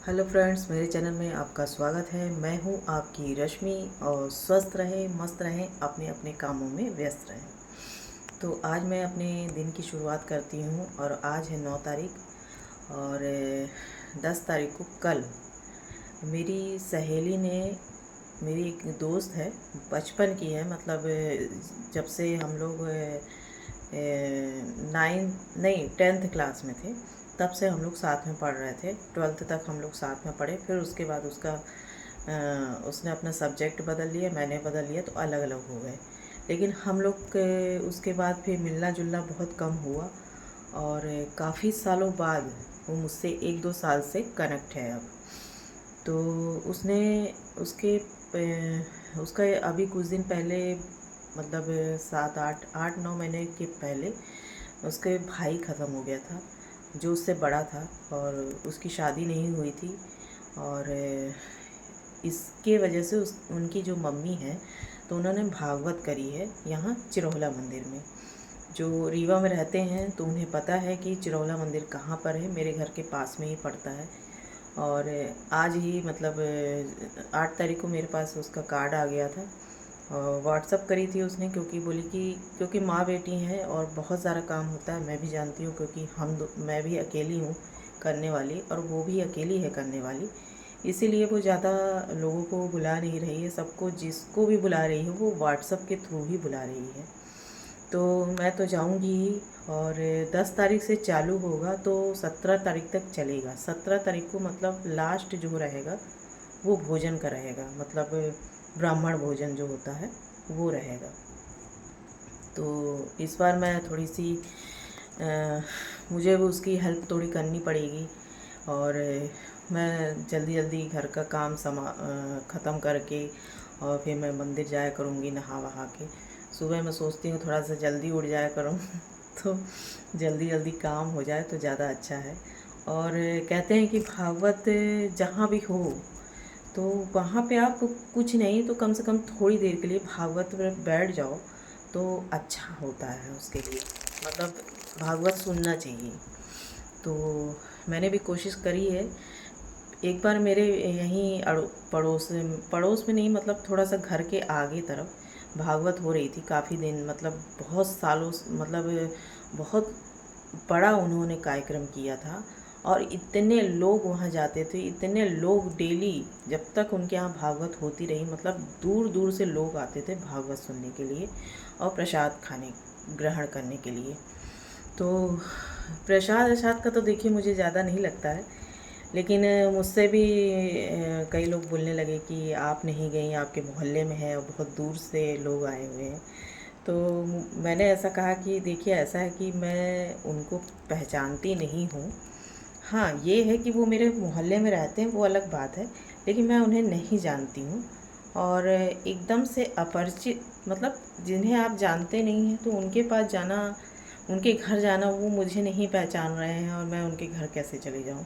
Hello friends, मेरे channel में आपका स्वागत है। मैं हूं आपकी रश्मि और स्वस्थ रहें, मस्त रहें, अपने अपने कामों में व्यस्त रहें। तो आज मैं अपने दिन की शुरुआत करती हूं और आज है 9 तारीख और 10 तारीख को कल मेरी सहेली ने, मेरी एक दोस्त है, बचपन की है, मतलब जब से हम लोग 10th क्लास में थे तब से हम लोग साथ में पढ़ रहे थे। 12th तक हम लोग साथ में पढ़े, फिर उसके बाद उसने अपना सब्जेक्ट बदल लिया, मैंने बदल लिया, तो अलग अलग हो गए। लेकिन हम लोग उसके बाद फिर मिलना जुलना बहुत कम हुआ और काफ़ी सालों बाद वो मुझसे 1-2 साल से कनेक्ट है अब। तो उसने उसके उसका अभी कुछ दिन पहले, मतलब 7-8 8-9 महीने के पहले उसके भाई ख़त्म हो गया था, जो उससे बड़ा था, और उसकी शादी नहीं हुई थी। और इसके वजह से उनकी जो मम्मी है, तो उन्होंने भागवत करी है यहाँ चिरौला मंदिर में। जो रीवा में रहते हैं तो उन्हें पता है कि चिरौला मंदिर कहाँ पर है, मेरे घर के पास में ही पड़ता है। और आज ही, मतलब 8 तारीख को मेरे पास उसका कार्ड आ गया था और व्हाट्सअप करी थी उसने, क्योंकि बोली कि क्योंकि माँ बेटी हैं और बहुत सारा काम होता है, मैं भी जानती हूँ, क्योंकि मैं भी अकेली हूँ करने वाली और वो भी अकेली है करने वाली। इसीलिए वो ज़्यादा लोगों को बुला नहीं रही है, सबको जिसको भी बुला रही है वो व्हाट्सअप के थ्रू ही बुला रही है। तो मैं तो जाऊंगी ही, और 10 तारीख से चालू होगा तो 17 तारीख तक चलेगा। 17 तारीख को मतलब लास्ट जो रहेगा वो भोजन का रहेगा, मतलब ब्राह्मण भोजन जो होता है वो रहेगा। तो इस बार मैं थोड़ी सी मुझे वो उसकी हेल्प थोड़ी करनी पड़ेगी, और मैं जल्दी जल्दी घर का काम ख़त्म करके और फिर मैं मंदिर जाया करूँगी नहा वहा के। सुबह मैं सोचती हूँ थोड़ा सा जल्दी उठ जाया करूँ तो जल्दी जल्दी काम हो जाए तो ज़्यादा अच्छा है। और कहते हैं कि भागवत जहाँ भी हो तो वहाँ पे आप कुछ नहीं तो कम से कम थोड़ी देर के लिए भागवत में बैठ जाओ तो अच्छा होता है उसके लिए, मतलब भागवत सुनना चाहिए। तो मैंने भी कोशिश करी है। एक बार मेरे यहीं पड़ोस में नहीं, मतलब थोड़ा सा घर के आगे तरफ भागवत हो रही थी काफ़ी दिन, मतलब बहुत सालों, मतलब बहुत बड़ा उन्होंने कार्यक्रम किया था। और इतने लोग वहाँ जाते थे, इतने लोग डेली, जब तक उनके यहाँ भागवत होती रही, मतलब दूर दूर से लोग आते थे भागवत सुनने के लिए और प्रसाद खाने ग्रहण करने के लिए। तो प्रसाद वसाद का तो देखिए मुझे ज़्यादा नहीं लगता है, लेकिन मुझसे भी कई लोग बोलने लगे कि आप नहीं गई, आपके मोहल्ले में है और बहुत दूर से लोग आए हुए हैं। तो मैंने ऐसा कहा कि देखिए, ऐसा है कि मैं उनको पहचानती नहीं हूँ। हाँ, ये है कि वो मेरे मोहल्ले में रहते हैं, वो अलग बात है, लेकिन मैं उन्हें नहीं जानती हूँ। और एकदम से अपरिचित, मतलब जिन्हें आप जानते नहीं हैं, तो उनके पास जाना, उनके घर जाना, वो मुझे नहीं पहचान रहे हैं और मैं उनके घर कैसे चले जाऊँ।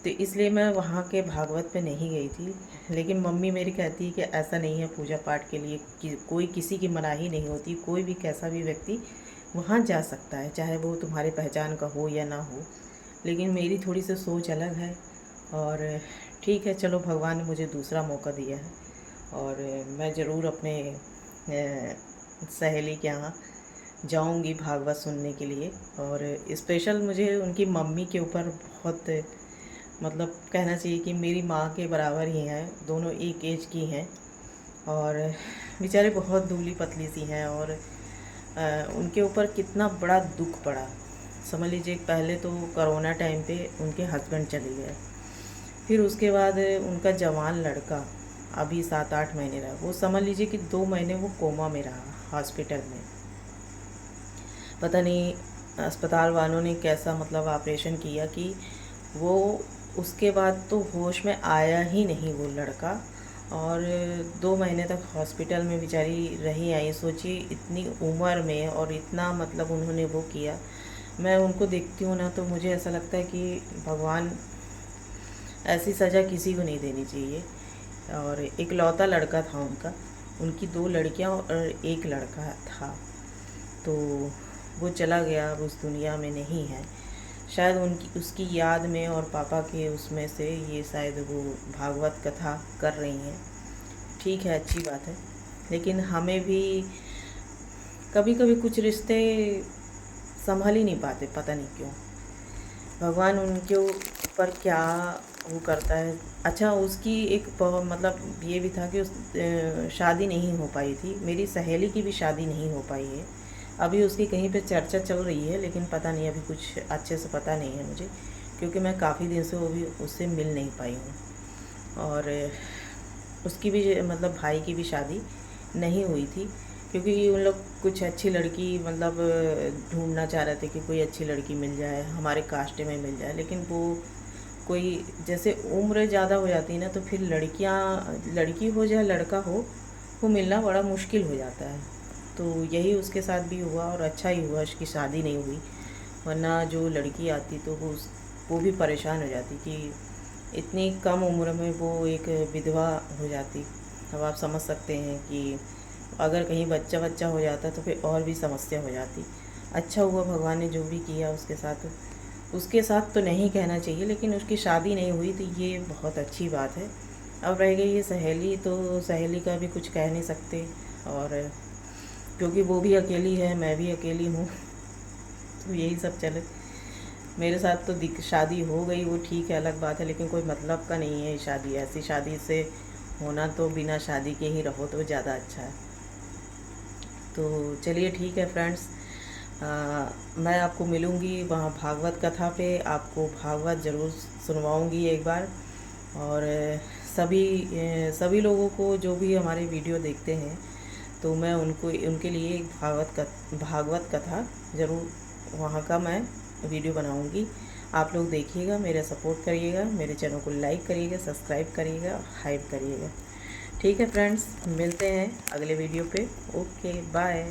तो इसलिए मैं वहाँ के भागवत पे नहीं गई थी। लेकिन मम्मी मेरी कहती है कि ऐसा नहीं है, पूजा पाठ के लिए कि कोई किसी की मनाही नहीं होती, कोई भी कैसा भी व्यक्ति वहाँ जा सकता है, चाहे वो तुम्हारे पहचान का हो या ना हो। लेकिन मेरी थोड़ी सी सोच अलग है। और ठीक है, चलो, भगवान ने मुझे दूसरा मौका दिया है और मैं ज़रूर अपने सहेली के यहाँ जाऊंगी भागवत सुनने के लिए। और स्पेशल मुझे उनकी मम्मी के ऊपर बहुत, मतलब कहना चाहिए कि मेरी माँ के बराबर ही हैं, दोनों एक एज की हैं। और बेचारे बहुत दुबली पतली सी हैं, और उनके ऊपर कितना बड़ा दुख पड़ा। समझ लीजिए, पहले तो कोरोना टाइम पे उनके हस्बैंड चले गए, फिर उसके बाद उनका जवान लड़का अभी 7-8 महीने रहा, वो समझ लीजिए कि 2 महीने वो कोमा में रहा हॉस्पिटल में। पता नहीं अस्पताल वालों ने कैसा, मतलब ऑपरेशन किया कि वो, उसके बाद तो होश में आया ही नहीं वो लड़का। और 2 महीने तक हॉस्पिटल में बेचारी रही आई। सोचिए, इतनी उम्र में और इतना, मतलब उन्होंने वो किया। मैं उनको देखती हूँ ना तो मुझे ऐसा लगता है कि भगवान, ऐसी सज़ा किसी को नहीं देनी चाहिए। और एक लौता लड़का था उनका, उनकी 2 लड़कियाँ और एक लड़का था। तो वो चला गया, अब उस दुनिया में नहीं है। शायद उसकी याद में और पापा के उसमें से ये शायद वो भागवत कथा कर रही हैं। ठीक है, अच्छी बात है, लेकिन हमें भी कभी कभी कुछ रिश्ते संभाल ही नहीं पाते, पता नहीं क्यों। भगवान उनके ऊपर क्या वो करता है। अच्छा, उसकी एक मतलब ये भी था कि शादी नहीं हो पाई थी। मेरी सहेली की भी शादी नहीं हो पाई है। अभी उसकी कहीं पे चर्चा चल रही है, लेकिन पता नहीं, अभी कुछ अच्छे से पता नहीं है मुझे, क्योंकि मैं काफ़ी दिन से वो भी उससे मिल नहीं पाई हूँ। और उसकी भी मतलब भाई की भी शादी नहीं हुई थी, क्योंकि उन लोग कुछ अच्छी लड़की मतलब ढूंढना चाह रहे थे कि कोई अच्छी लड़की मिल जाए, हमारे कास्ट में मिल जाए। लेकिन वो कोई जैसे उम्र ज़्यादा हो जाती है ना, तो फिर लड़की हो चाहे लड़का हो, वो मिलना बड़ा मुश्किल हो जाता है। तो यही उसके साथ भी हुआ, और अच्छा ही हुआ उसकी शादी नहीं हुई, वरना जो लड़की आती तो वो भी परेशान हो जाती कि इतनी कम उम्र में वो एक विधवा हो जाती। अब आप समझ सकते हैं कि अगर कहीं बच्चा हो जाता तो फिर और भी समस्या हो जाती। अच्छा हुआ भगवान ने जो भी किया उसके साथ तो नहीं कहना चाहिए, लेकिन उसकी शादी नहीं हुई तो ये बहुत अच्छी बात है। अब रह गई ये सहेली, तो सहेली का भी कुछ कह नहीं सकते, और क्योंकि वो भी अकेली है, मैं भी अकेली हूँ, तो यही सब चले। मेरे साथ तो शादी हो गई, वो ठीक है, अलग बात है, लेकिन कोई मतलब का नहीं है शादी। ऐसी शादी से होना तो बिना शादी के ही रहो तो ज़्यादा अच्छा है। तो चलिए ठीक है फ्रेंड्स, मैं आपको मिलूँगी वहाँ भागवत कथा पे, आपको भागवत ज़रूर सुनवाऊँगी एक बार। और सभी लोगों को जो भी हमारे वीडियो देखते हैं, तो मैं उनके लिए एक भागवत कथा ज़रूर वहाँ का मैं वीडियो बनाऊँगी। आप लोग देखिएगा, मेरा सपोर्ट करिएगा, मेरे चैनल को लाइक करिएगा, सब्सक्राइब करिएगा, हाइप करिएगा। ठीक है फ्रेंड्स, मिलते हैं अगले वीडियो पे। Okay, bye.